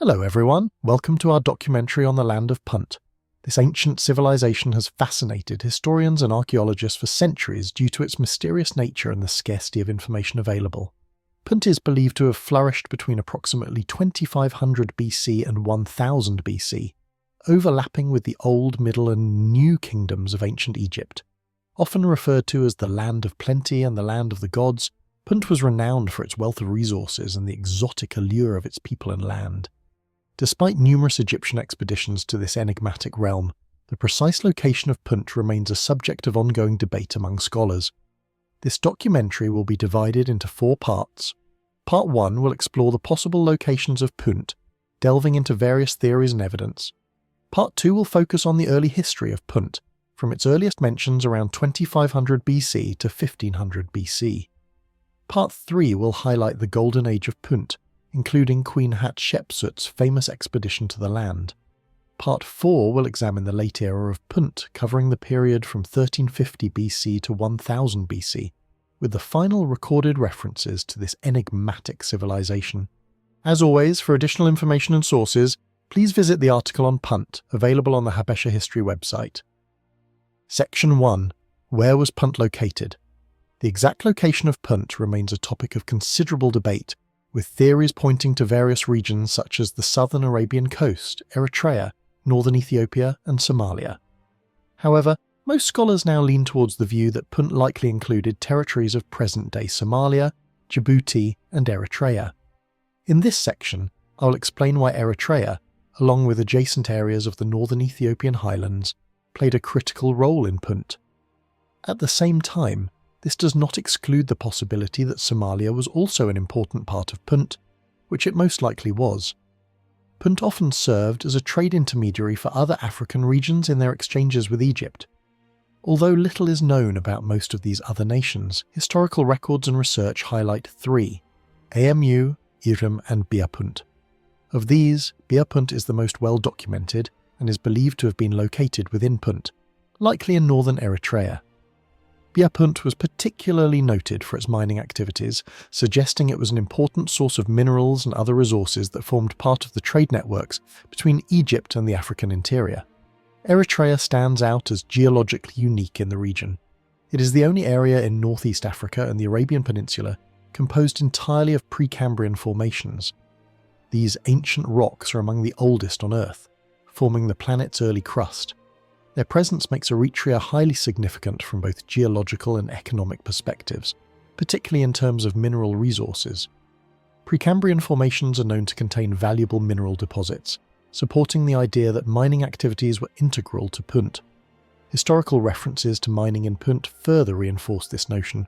Hello everyone, welcome to our documentary on the Land of Punt. This ancient civilization has fascinated historians and archaeologists for centuries due to its mysterious nature and the scarcity of information available. Punt is believed to have flourished between approximately 2500 BC and 1000 BC, overlapping with the Old, Middle and New Kingdoms of ancient Egypt. Often referred to as the Land of Plenty and the Land of the Gods, Punt was renowned for its wealth of resources and the exotic allure of its people and land. Despite numerous Egyptian expeditions to this enigmatic realm, the precise location of Punt remains a subject of ongoing debate among scholars. This documentary will be divided into 4 parts. Part 1 will explore the possible locations of Punt, delving into various theories and evidence. Part 2 will focus on the early history of Punt, from its earliest mentions around 2500 BC to 1500 BC. Part 3 will highlight the golden age of Punt, including Queen Hatshepsut's famous expedition to the land. Part 4 will examine the late era of Punt, covering the period from 1350 BC to 1000 BC, with the final recorded references to this enigmatic civilization. As always, for additional information and sources, please visit the article on Punt, available on the Habesh History website. Section 1. Where was Punt located? The exact location of Punt remains a topic of considerable debate, with theories pointing to various regions such as the southern Arabian coast, Eritrea, northern Ethiopia, and Somalia. However, most scholars now lean towards the view that Punt likely included territories of present-day Somalia, Djibouti, and Eritrea. In this section, I will explain why Eritrea, along with adjacent areas of the northern Ethiopian highlands, played a critical role in Punt. At the same time, this does not exclude the possibility that Somalia was also an important part of Punt, which it most likely was. Punt often served as a trade intermediary for other African regions in their exchanges with Egypt. Although little is known about most of these other nations, historical records and research highlight 3: Amu, Iram and Biapunt. Of these, Biapunt is the most well documented and is believed to have been located within Punt, likely in northern Eritrea. Biapunt was particularly noted for its mining activities, suggesting it was an important source of minerals and other resources that formed part of the trade networks between Egypt and the African interior. Eritrea stands out as geologically unique in the region. It is the only area in northeast Africa and the Arabian Peninsula composed entirely of Precambrian formations. These ancient rocks are among the oldest on Earth, forming the planet's early crust. Their presence makes Eritrea highly significant from both geological and economic perspectives, particularly in terms of mineral resources. Precambrian formations are known to contain valuable mineral deposits, supporting the idea that mining activities were integral to Punt. Historical references to mining in Punt further reinforce this notion.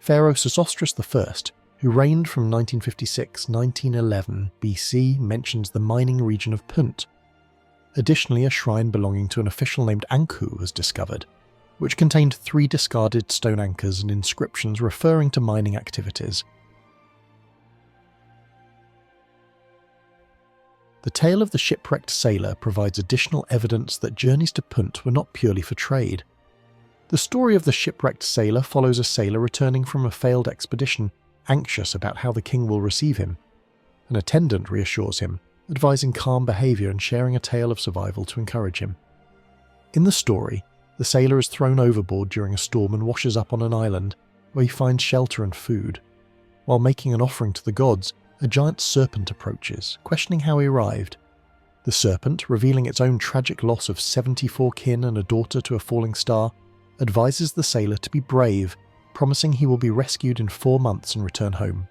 Pharaoh Sesostris I, who reigned from 1956-1911 BC, mentions the mining region of Punt. Additionally, a shrine belonging to an official named Anku was discovered, which contained 3 discarded stone anchors and inscriptions referring to mining activities. The tale of the shipwrecked sailor provides additional evidence that journeys to Punt were not purely for trade. The story of the shipwrecked sailor follows a sailor returning from a failed expedition, anxious about how the king will receive him. An attendant reassures him, advising calm behaviour and sharing a tale of survival to encourage him. In the story, the sailor is thrown overboard during a storm and washes up on an island, where he finds shelter and food. While making an offering to the gods, a giant serpent approaches, questioning how he arrived. The serpent, revealing its own tragic loss of 74 kin and a daughter to a falling star, advises the sailor to be brave, promising he will be rescued in 4 months and return home.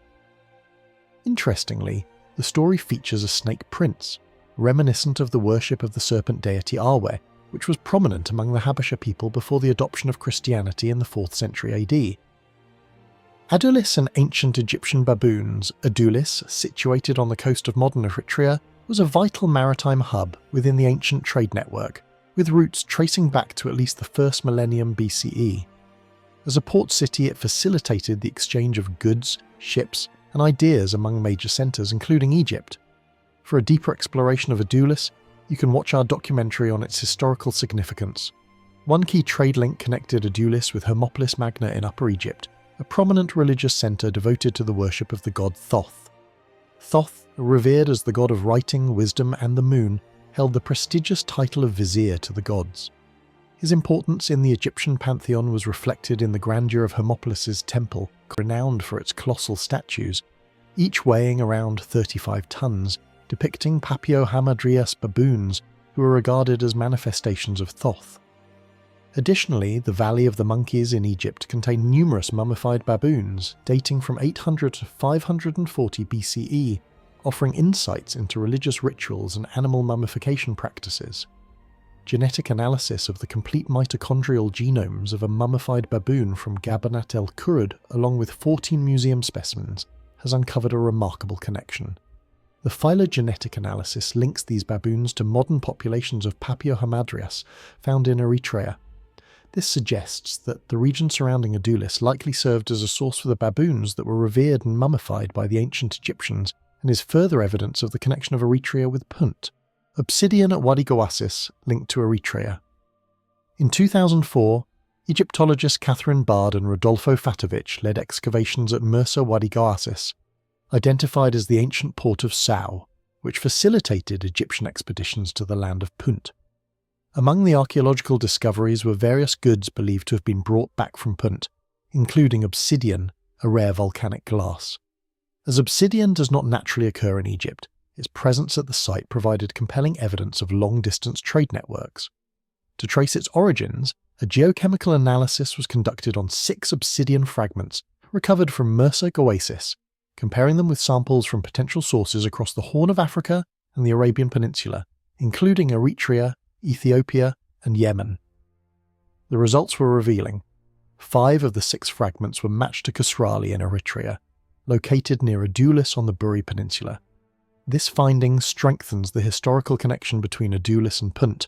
Interestingly, the story features a snake prince, reminiscent of the worship of the serpent deity Arwe, which was prominent among the Habesh People before the adoption of Christianity in the 4th century AD. Adulis and ancient Egyptian baboons, Adulis, situated on the coast of modern Eritrea, was a vital maritime hub within the ancient trade network, with roots tracing back to at least the 1st millennium BCE. As a port city, it facilitated the exchange of goods, ships, and ideas among major centres, including Egypt. For a deeper exploration of Adulis, you can watch our documentary on its historical significance. One key trade link connected Adulis with Hermopolis Magna in Upper Egypt, a prominent religious centre devoted to the worship of the god Thoth. Thoth, revered as the god of writing, wisdom, and the moon, held the prestigious title of vizier to the gods. His importance in the Egyptian pantheon was reflected in the grandeur of Hermopolis' temple, renowned for its colossal statues, each weighing around 35 tons, depicting Papio-hamadryas baboons, who were regarded as manifestations of Thoth. Additionally, the Valley of the Monkeys in Egypt contained numerous mummified baboons, dating from 800 to 540 BCE, offering insights into religious rituals and animal mummification practices. Genetic analysis of the complete mitochondrial genomes of a mummified baboon from Gabanat el-Kurd, along with 14 museum specimens, has uncovered a remarkable connection. The phylogenetic analysis links these baboons to modern populations of Papio-hamadryas found in Eritrea. This suggests that the region surrounding Adulis likely served as a source for the baboons that were revered and mummified by the ancient Egyptians, and is further evidence of the connection of Eritrea with Punt Obsidian at Wadi Goasis, linked to Eritrea. In 2004, Egyptologists Catherine Bard and Rodolfo Fatovich led excavations at Mersa Wadi Goasis, identified as the ancient port of Sao, which facilitated Egyptian expeditions to the Land of Punt. Among the archaeological discoveries were various goods believed to have been brought back from Punt, including obsidian, a rare volcanic glass. As obsidian does not naturally occur in Egypt, its presence at the site provided compelling evidence of long-distance trade networks. To trace its origins, a geochemical analysis was conducted on 6 obsidian fragments recovered from Mersa Goasis, comparing them with samples from potential sources across the Horn of Africa and the Arabian Peninsula, including Eritrea, Ethiopia, and Yemen. The results were revealing. 5 of the 6 fragments were matched to Khusrali in Eritrea, located near Adulis on the Buri Peninsula. This finding strengthens the historical connection between Adulis and Punt,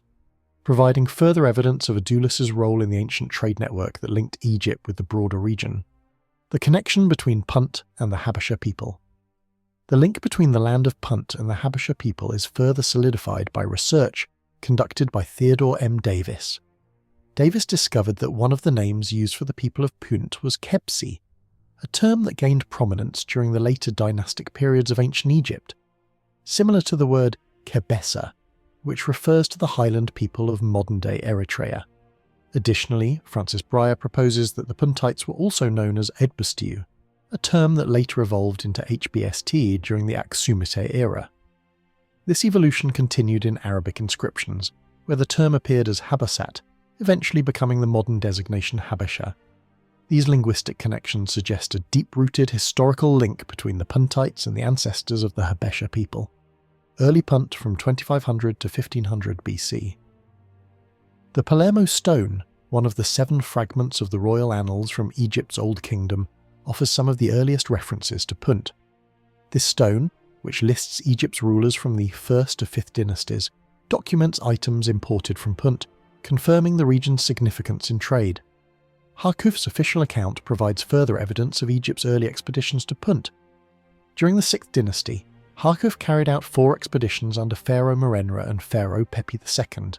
providing further evidence of Adulis' role in the ancient trade network that linked Egypt with the broader region. The connection between Punt and the Habesh People. The link between the Land of Punt and the Habesh People is further solidified by research conducted by Theodore M. Davis. Davis discovered that one of the names used for the people of Punt was Kebsi, a term that gained prominence during the later dynastic periods of ancient Egypt, similar to the word Kebessa, which refers to the highland people of modern-day Eritrea. Additionally, Francis Breyer proposes that the Puntites were also known as Edbustu, a term that later evolved into HBST during the Aksumite era. This evolution continued in Arabic inscriptions, where the term appeared as Habasat, eventually becoming the modern designation Habesha. These linguistic connections suggest a deep-rooted historical link between the Puntites and the ancestors of the Habesh people. Early Punt from 2500 to 1500 BC. The Palermo stone, one of the 7 fragments of the royal annals from Egypt's Old Kingdom, offers some of the earliest references to Punt. This stone, which lists Egypt's rulers from the 1st to 5th dynasties, documents items imported from Punt, confirming the region's significance in trade. Harkuf's official account provides further evidence of Egypt's early expeditions to Punt. During the 6th dynasty, Harkuf carried out 4 expeditions under Pharaoh Merenra and Pharaoh Pepi II.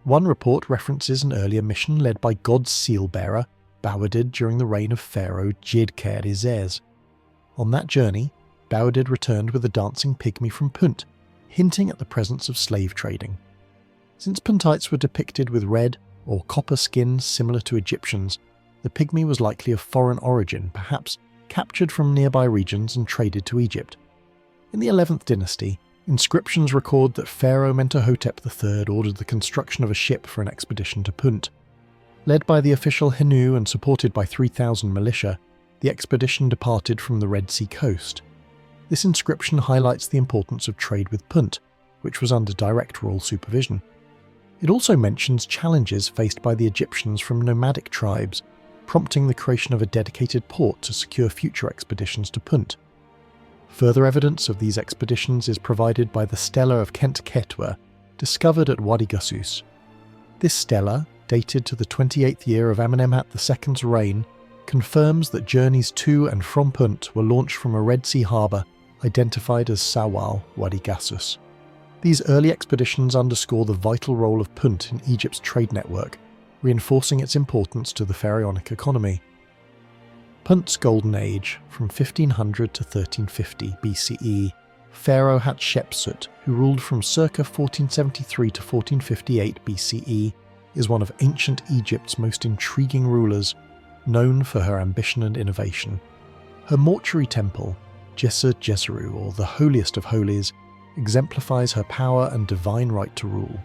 One report references an earlier mission led by God's seal-bearer, Bawadid, during the reign of Pharaoh Djedker-Izez. On that journey, Bawadid returned with a dancing pygmy from Punt, hinting at the presence of slave trading. Since Puntites were depicted with red or copper skins similar to Egyptians, the pygmy was likely of foreign origin, perhaps captured from nearby regions and traded to Egypt. In the 11th dynasty, inscriptions record that Pharaoh Mentuhotep III ordered the construction of a ship for an expedition to Punt. Led by the official Henu and supported by 3,000 militia, the expedition departed from the Red Sea coast. This inscription highlights the importance of trade with Punt, which was under direct royal supervision. It also mentions challenges faced by the Egyptians from nomadic tribes, prompting the creation of a dedicated port to secure future expeditions to Punt. Further evidence of these expeditions is provided by the Stela of Kent Ketwa, discovered at Wadi Gassus. This stela, dated to the 28th year of Amenemhat II's reign, confirms that journeys to and from Punt were launched from a Red Sea harbour identified as Sawal Wadi Gassus. These early expeditions underscore the vital role of Punt in Egypt's trade network, reinforcing its importance to the pharaonic economy. Punt's golden age, from 1500 to 1350 BCE, Pharaoh Hatshepsut, who ruled from circa 1473 to 1458 BCE, is one of ancient Egypt's most intriguing rulers, known for her ambition and innovation. Her mortuary temple, Djeser Djeseru, or the Holiest of Holies, exemplifies her power and divine right to rule.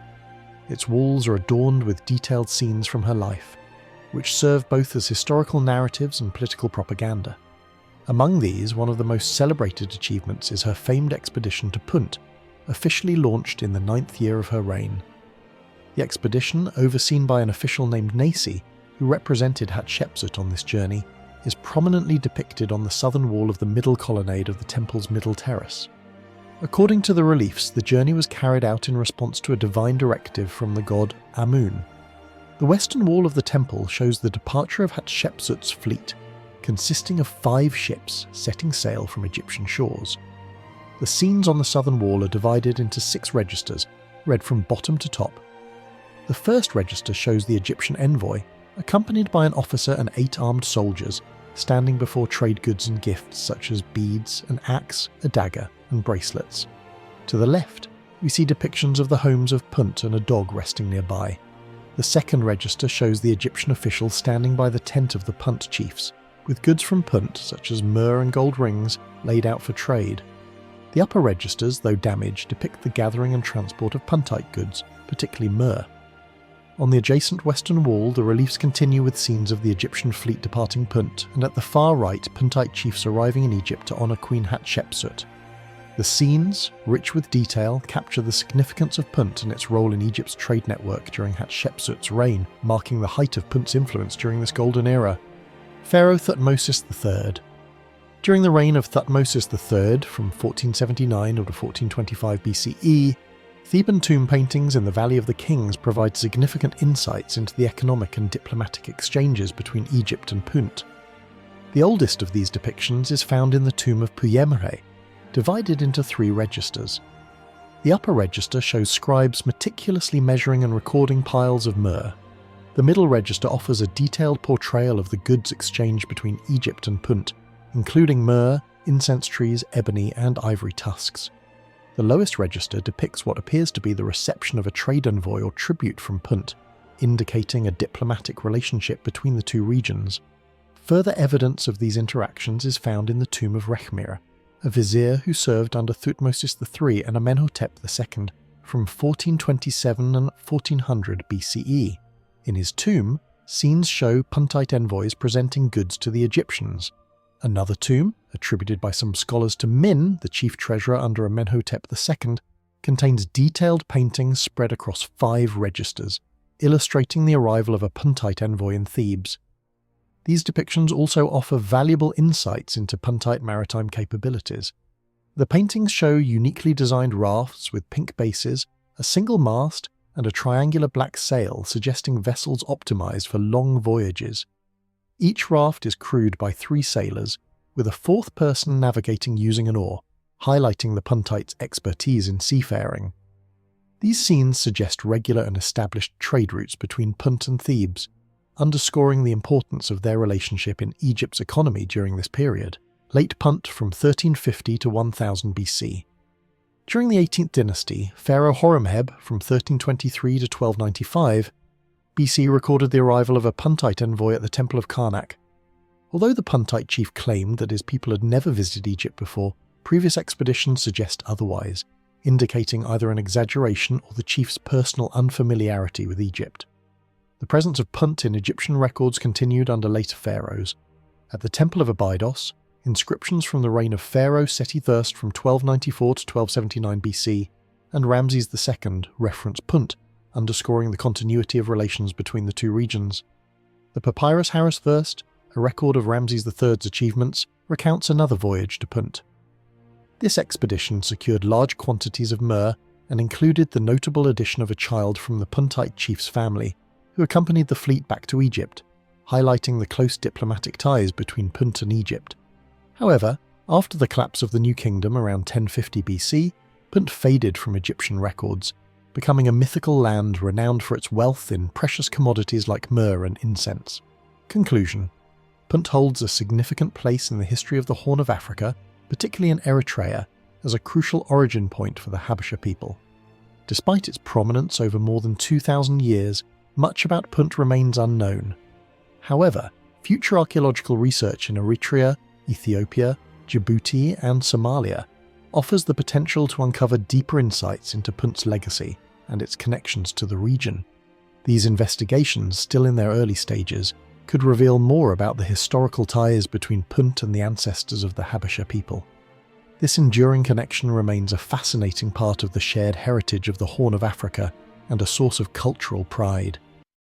Its walls are adorned with detailed scenes from her life, which serve both as historical narratives and political propaganda. Among these, one of the most celebrated achievements is her famed expedition to Punt, officially launched in the 9th year of her reign. The expedition, overseen by an official named Nasi, who represented Hatshepsut on this journey, is prominently depicted on the southern wall of the middle colonnade of the temple's middle terrace. According to the reliefs, the journey was carried out in response to a divine directive from the god Amun. The western wall of the temple shows the departure of Hatshepsut's fleet, consisting of 5 ships setting sail from Egyptian shores. The scenes on the southern wall are divided into 6 registers, read from bottom to top. The first register shows the Egyptian envoy, accompanied by an officer and 8 armed soldiers, standing before trade goods and gifts such as beads, an axe, a dagger, and bracelets. To the left, we see depictions of the homes of Punt and a dog resting nearby. The second register shows the Egyptian official standing by the tent of the Punt chiefs, with goods from Punt, such as myrrh and gold rings, laid out for trade. The upper registers, though damaged, depict the gathering and transport of Puntite goods, particularly myrrh. On the adjacent western wall, the reliefs continue with scenes of the Egyptian fleet departing Punt, and at the far right, Puntite chiefs arriving in Egypt to honour Queen Hatshepsut. The scenes, rich with detail, capture the significance of Punt and its role in Egypt's trade network during Hatshepsut's reign, marking the height of Punt's influence during this golden era. Pharaoh Thutmosis III. During the reign of Thutmosis III, from 1479 to 1425 BCE, Theban tomb paintings in the Valley of the Kings provide significant insights into the economic and diplomatic exchanges between Egypt and Punt. The oldest of these depictions is found in the tomb of Puyemre, divided into 3 registers. The upper register shows scribes meticulously measuring and recording piles of myrrh. The middle register offers a detailed portrayal of the goods exchanged between Egypt and Punt, including myrrh, incense trees, ebony, and ivory tusks. The lowest register depicts what appears to be the reception of a trade envoy or tribute from Punt, indicating a diplomatic relationship between the 2 regions. Further evidence of these interactions is found in the tomb of Rechmir, a vizier who served under Thutmosis III and Amenhotep II from 1427 and 1400 BCE. In his tomb, scenes show Puntite envoys presenting goods to the Egyptians. Another tomb, attributed by some scholars to Min, the chief treasurer under Amenhotep II, contains detailed paintings spread across 5 registers, illustrating the arrival of a Puntite envoy in Thebes. These depictions also offer valuable insights into Puntite maritime capabilities. The paintings show uniquely designed rafts with pink bases, a single mast, and a triangular black sail, suggesting vessels optimized for long voyages. Each raft is crewed by 3 sailors, with a 4th person navigating using an oar, highlighting the Puntite's expertise in seafaring. These scenes suggest regular and established trade routes between Punt and Thebes, underscoring the importance of their relationship in Egypt's economy during this period. Late Punt from 1350 to 1000 BC. During the 18th dynasty, Pharaoh Horemheb from 1323 to 1295 BC recorded the arrival of a Puntite envoy at the Temple of Karnak. Although the Puntite chief claimed that his people had never visited Egypt before, previous expeditions suggest otherwise, indicating either an exaggeration or the chief's personal unfamiliarity with Egypt. The presence of Punt in Egyptian records continued under later pharaohs. At the Temple of Abydos, inscriptions from the reign of Pharaoh Seti I from 1294 to 1279 BC and Ramses II reference Punt, underscoring the continuity of relations between the 2 regions. The Papyrus Harris I, a record of Ramses III's achievements, recounts another voyage to Punt. This expedition secured large quantities of myrrh and included the notable addition of a child from the Puntite chief's family, who accompanied the fleet back to Egypt, highlighting the close diplomatic ties between Punt and Egypt. However, after the collapse of the New Kingdom around 1050 BC, Punt faded from Egyptian records, becoming a mythical land renowned for its wealth in precious commodities like myrrh and incense. Conclusion: Punt holds a significant place in the history of the Horn of Africa, particularly in Eritrea, as a crucial origin point for the Habesh People. Despite its prominence over more than 2,000 years, much about Punt remains unknown. However, future archaeological research in Eritrea, Ethiopia, Djibouti, and Somalia offers the potential to uncover deeper insights into Punt's legacy and its connections to the region. These investigations, still in their early stages, could reveal more about the historical ties between Punt and the ancestors of the Habesh People. This enduring connection remains a fascinating part of the shared heritage of the Horn of Africa and a source of cultural pride.